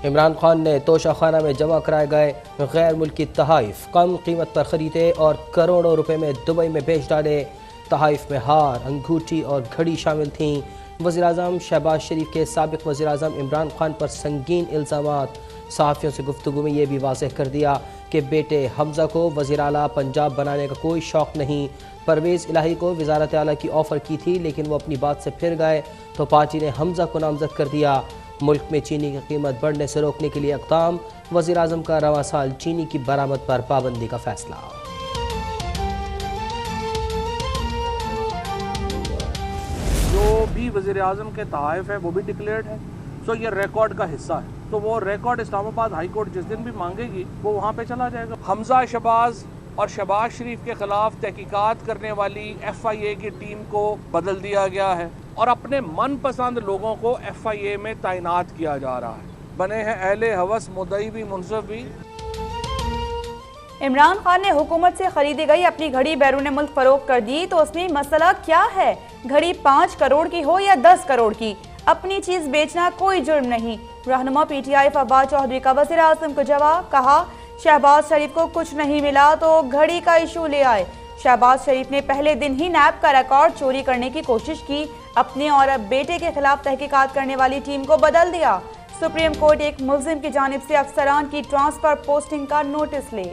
इमरान खान ने तोशाखाना में जमा कराए गए गैर मुल्की तहाइफ कम कीमत पर खरीदे और करोड़ों रुपए में दुबई में बेच डाले। तहाइफ में हार, अंगूठी और घड़ी शामिल थीं। वज़ीर-ए-आज़म शहबाज शरीफ के साबिक़ वज़ीर-ए-आज़म इमरान खान पर संगीन इल्ज़ामात। सहाफ़ियों से गुफ्तगू में यह भी वाज़ेह कर दिया कि बेटे हमज़ा को वज़ीर आला पंजाब बनाने का कोई शौक़ नहीं। परवेज़ इलाही को वज़ारत आला की ऑफ़र की थी, लेकिन वो अपनी बात से फिर गए तो पार्टी ने हमज़ा को नामज़द कर दिया। मुल्क में चीनी की कीमत बढ़ने से रोकने के लिए इक़दाम। वज़ीर-ए-आज़म का रवां साल चीनी की बरामद पर पाबंदी का फैसला। जो भी वज़ीर-ए-आज़म के तहाइफ है वो भी डिक्लेयर्ड है, सो ये रिकॉर्ड का हिस्सा है। तो वो रिकॉर्ड इस्लामाबाद हाई कोर्ट जिस दिन भी मांगेगी वो वहाँ पे चला जाएगा। हमज़ा शहबाज और शहबाज शरीफ के खिलाफ तहकीकात करने वाली FIA की टीम को बदल दिया गया है और अपने मनपसंद लोगों को FIA में तैनात किया जा रहा है। बने हैं अहले हवस, मुद्दई भी, मुनसिफ भी। इमरान खान ने हुकूमत से खरीदी गई अपनी घड़ी बैरून मुल्क फरोख्त कर दी, तो उसमें मसला क्या है? घड़ी 5 करोड़ की हो या 10 करोड़ की, अपनी चीज बेचना कोई जुर्म नहीं। रहनुमा PTI फवाद चौधरी का वज़ीर-ए-आज़म को जवाब। कहा, शहबाज शरीफ को कुछ नहीं मिला तो घड़ी का इशू ले आए। शहबाज शरीफ ने पहले दिन ही नैब का रिकॉर्ड चोरी करने की कोशिश की। अपने और अब बेटे के खिलाफ तहकीकात करने वाली टीम को बदल दिया। सुप्रीम कोर्ट एक मुल्जिम की जानिब से अफसरान की ट्रांसफर पोस्टिंग का नोटिस ले।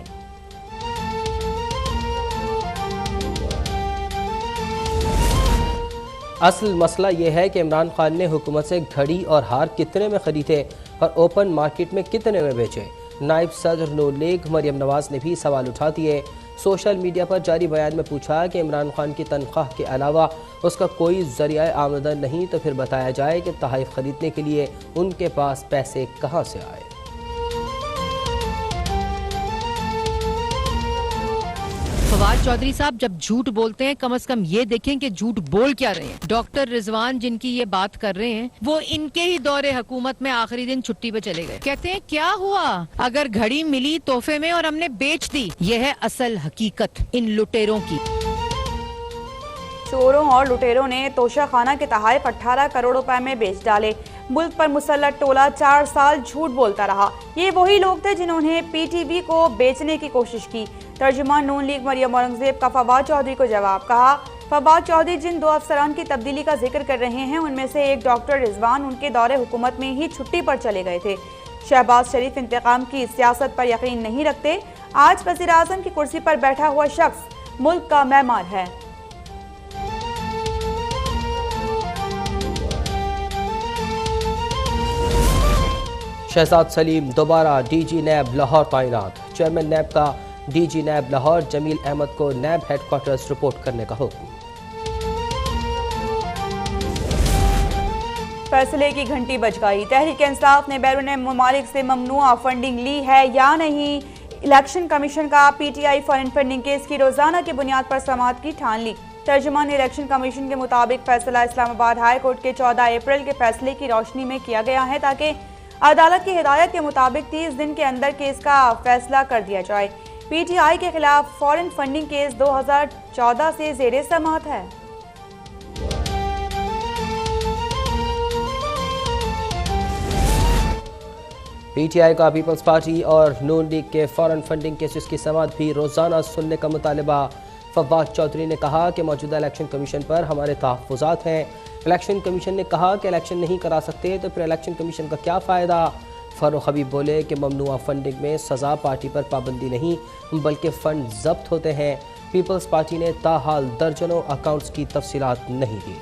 असल मसला यह है कि इमरान खान ने हुकूमत से घड़ी और हार कितने में खरीदे और ओपन मार्केट में कितने में बेचे। नायब सदर नून लीग मरियम नवाज ने भी सवाल उठा दिए। सोशल मीडिया पर जारी बयान में पूछा कि इमरान खान की तनख्वाह के अलावा उसका कोई ज़रिया आमदन नहीं, तो फिर बताया जाए कि तहाइफ खरीदने के लिए उनके पास पैसे कहाँ से आए। फवाद चौधरी साहब जब झूठ बोलते हैं कम से कम ये देखें कि झूठ बोल क्या रहे हैं। डॉक्टर रिजवान जिनकी ये बात कर रहे हैं वो इनके ही दौरे हुकूमत में आखिरी दिन छुट्टी पे चले गए। कहते हैं क्या हुआ अगर घड़ी मिली तोहफे में और हमने बेच दी। ये है असल हकीकत इन लुटेरों की। चोरों और लुटेरों ने तोशाखाना के तहाइफ 18 करोड़ रुपए में बेच डाले। मुल्क पर मुसल्लत टोला 4 साल झूठ बोलता रहा। ये वही लोग थे जिन्होंने PTV को बेचने की कोशिश की। तर्जुमान नून लीग मरियम औरंगजेब का फवाद चौधरी को जवाब। कहा, फवाद चौधरी जिन 2 अफसरान की तब्दीली का जिक्र कर रहे हैं उनमें से एक डॉक्टर रिजवान उनके दौरे हुकूमत में ही छुट्टी पर चले गए थे। शहबाज शरीफ इंतकाम की सियासत पर यकीन नहीं रखते। आज वज़ीर-ए-आज़म की कुर्सी पर बैठा हुआ शख्स मुल्क का मेहमान है। शहजाद सलीम दोबारा DG नैब लाहौर तैनात। चेयरमैन नैब का DG नैब लाहौर जमील अहमद को नैब हेडक्वार्टर्स रिपोर्ट करने का हुक्म। फैसले की घंटी बज गई। तहरीक इंसाफ ने बैरून ममालिक से ममनुआ फंडिंग ली है या नहीं। इलेक्शन कमीशन का PTI फॉरेन फंडिंग केस की रोजाना की बुनियाद पर समाअत की ठान ली। तर्जुमान इलेक्शन कमीशन के मुताबिक फैसला इस्लामाबाद हाई कोर्ट के 14 अप्रैल के फैसले की रोशनी में किया गया है ताकि अदालत की हिदायत के मुताबिक 30 दिन के अंदर केस का फैसला कर दिया जाए। PTI के खिलाफ फॉरेन फंडिंग केस 2014 से ज़ेरे समाअत है। PTI का पीपल्स पार्टी और नून लीग के फॉरेन फंडिंग केसेस की समाअत भी रोजाना सुनने का मुतालबा। फवाद चौधरी ने कहा कि मौजूदा इलेक्शन कमीशन पर हमारे तहफ़्फ़ुज़ात हैं। इलेक्शन कमीशन ने कहा कि इलेक्शन नहीं करा सकते तो फिर इलेक्शन कमीशन का क्या फ़ायदा। फ़ारूक हबीब बोले कि ममनुआ फंडिंग में सज़ा पार्टी पर पाबंदी नहीं बल्कि फ़ंड जब्त होते हैं। पीपल्स पार्टी ने ताहाल दर्जनों अकाउंट्स की तफसीलात नहीं दी।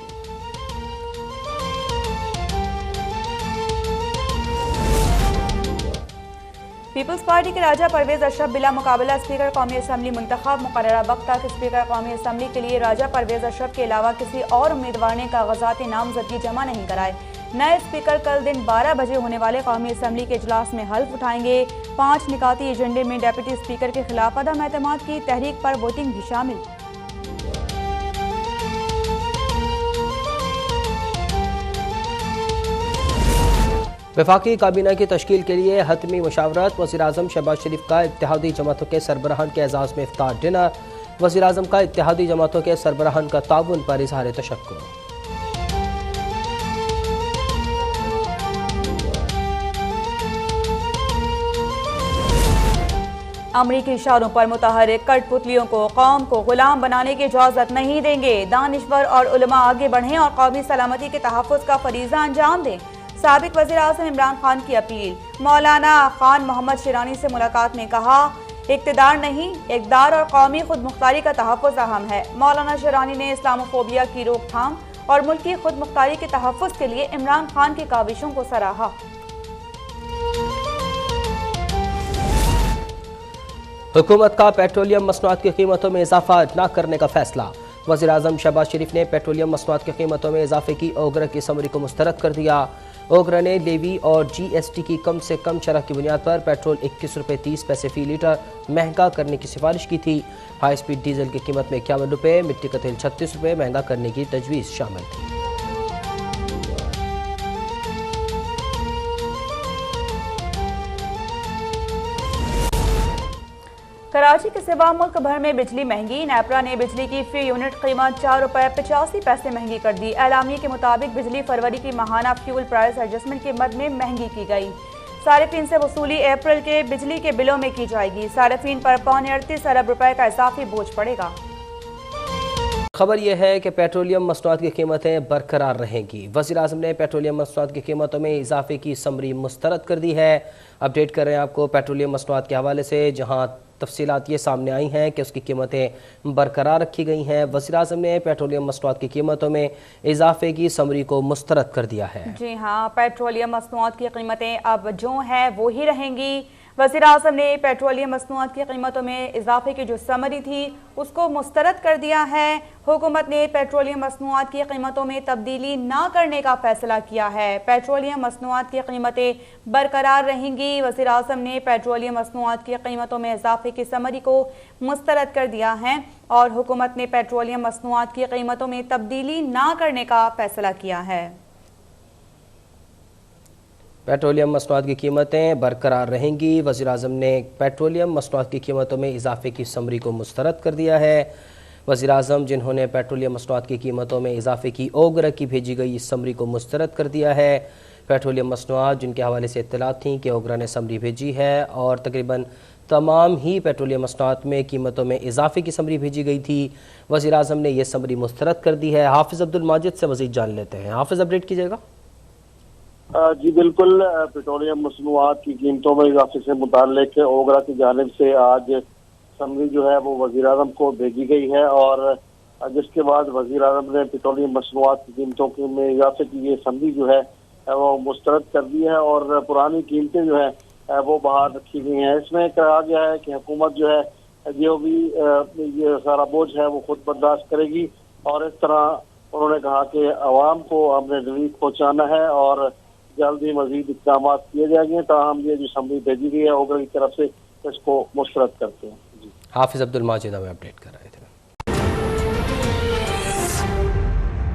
पीपल्स पार्टी के राजा परवेज अशरफ बिला मुकाबला स्पीकर कौमी असम्बली मुंतखब। मुकर्ररा वक्त तक स्पीकर कौमी असम्बली के लिए राजा परवेज अशरफ के अलावा किसी और उम्मीदवार ने कागजात नामजदगी जमा नहीं कराए। नए स्पीकर कल दिन 12 बजे होने वाले कौमी असम्बली के इजलास में हल्फ उठाएंगे। 5 निकाती एजेंडे में डेप्यूटी स्पीकर के खिलाफ अदम एतमाद की तहरीक पर वोटिंग भी शामिल। वफाकी काबीना की तश्कील के लिए हतमी मुशावरत। वज़ीर-ए-आज़म शहबाज शरीफ का इत्तेहादी जमातों के सरबराहान के एजाज़ में इफ्तार डिनर। वज़ीर-ए-आज़म का इत्तेहादी जमातों के सरबराहान का ताउन पर इज़हार तशक्कुर। अमरीकी इशारों पर मुतहर्रिक कठपुतलियों को कौम को गुलाम बनाने की इजाजत नहीं देंगे। दानिश्वर और उलमा आगे बढ़ें और कौमी सलामती के तहफ़्फ़ुज़ का फरीज़ा अंजाम दें। साबिक वज़ीर आज़म इमरान खान की अपील। मौलाना खान मोहम्मद शिरानी से मुलाकात में कहा, इक़्तिदार नहीं, इक़्तिदार और कौमी खुद मुख्तारी का तहफ़्फ़ुज़ अहम है। मौलाना शिरानी ने इस्लामोफोबिया की रोकथाम और मुल्की खुद मुख्तारी के तहफ़्फ़ुज़ के लिए इमरान खान की काविशों को सराहा। हुकूमत का पेट्रोलियम मसनूआत की कीमतों में इजाफा न करने का फैसला। वज़ीर आज़म शहबाज शरीफ ने पेट्रोलियम मसनूआत की कीमतों में इजाफे की ओगरा की समरी को मुस्तरद कर दिया। ओगरा ने लेवी और GST की कम से कम शरह की बुनियाद पर पेट्रोल 21 रुपये 30 पैसे फी लीटर महंगा करने की सिफारिश की थी। हाई स्पीड डीजल की कीमत में 51 रुपये, मिट्टी का तेल 36 रुपये महंगा करने की तजवीज़ शामिल थी। कराची के सिवा मुल्क भर में बिजली महंगी। नेपरा ने बिजली की फी यूनिट कीमत 4 रुपये 85 पैसे महंगी कर दी। एलामिया के मुताबिक बिजली फरवरी की माहाना फ्यूल प्राइस एडजस्टमेंट के मद में महंगी की गई। सारिफीन से वसूली अप्रैल के बिजली के बिलों में की जाएगी। सारिफीन पर 38 अरब रुपए का इजाफी बोझ पड़ेगा। खबर यह है कि पेट्रोलियम मसनूआत की कीमतें बरकरार रहेंगी। वज़ीर आज़म ने पेट्रोलियम मसनूआत की कीमतों में इजाफे की समरी मुस्तरद कर दी है। अपडेट कर रहे हैं आपको पेट्रोलियम मसनूआत के हवाले से, जहां तफसीलात ये सामने आई हैं कि उसकी कीमतें बरकरार रखी गई हैं। वज़ीर आज़म ने पेट्रोलियम मसनूआत की कीमतों में इजाफे की समरी को मुस्तरद कर दिया है। जी हाँ, पेट्रोलियम मसनूआत की कीमतें अब जो हैं वो ही रहेंगी। वज़ीर आज़म ने पेट्रोलियम मसनूआत की कीमतों में इजाफे की जो समरी थी उसको मुस्तरद कर दिया है। हुकूमत ने पेट्रोलियम मसनूआत की कीमतों में तब्दीली न करने का फैसला किया है। पेट्रोलियम मसनूआत की कीमतें बरकरार रहेंगी। वज़ीर आज़म ने पेट्रोलियम मसनूआत की कीमतों में इजाफे की समरी को मुस्तरद कर दिया है और हुकूमत ने पेट्रोलियम मसनूआत की कीमतों में तब्दीली न करने का फैसला किया है। पेट्रोलियम मसनूआत की कीमतें बरकरार रहेंगी। वज़ीर आज़म ने पेट्रोलियम मसनूआत की कीमतों में इजाफे की समरी को मुस्तरद कर दिया है। वज़ीर आज़म जिन्होंने पेट्रोलियम मसनूआत की कीमतों में इजाफे की ओगरा की भेजी गई इस समरी को मुस्तरद कर दिया है। पेट्रोलियम मसनूआत जिनके हवाले से इत्तलात थी कि ओगरा ने समरी भेजी है और तकरीबन तमाम ही पेट्रोलियम मसनूआत में कीमतों में इजाफे की समरी भेजी गई थी। वज़ीर आज़म ने यह समरी मुस्तरद कर दी है। हाफिज़ अब्दुल माजिद से मज़ीद जान लेते हैं। हाफिज़, अपडेट कीजिएगा। जी बिल्कुल, पेट्रोलियम मसनूआत की कीमतों में इजाफे से मुताल्लिक ओगरा की जानिब से आज समरी जो है वो वज़ीर आज़म को भेजी गई है और जिसके बाद वज़ीर आज़म ने पेट्रोलियम मसनूआत की कीमतों में इजाफे की ये समरी जो है वो मुस्तरद कर दी है और पुरानी कीमतें जो है वो बाहर रखी गई हैं। इसमें कहा गया है कि हुकूमत जो है जो भी ये सारा बोझ है वो खुद बर्दाश्त करेगी और इस तरह उन्होंने कहा कि अवाम को हमने रिलीफ पहुँचाना है और जल्द ही मजीद इक़दाम किए जाएंगे। ताहम ये जो समरी भेजी गई है ओगरा की तरफ से इसको मुस्तरद करते हैं। हाफिज़ अब्दुल माजिद हमें अपडेट कर रहे थे।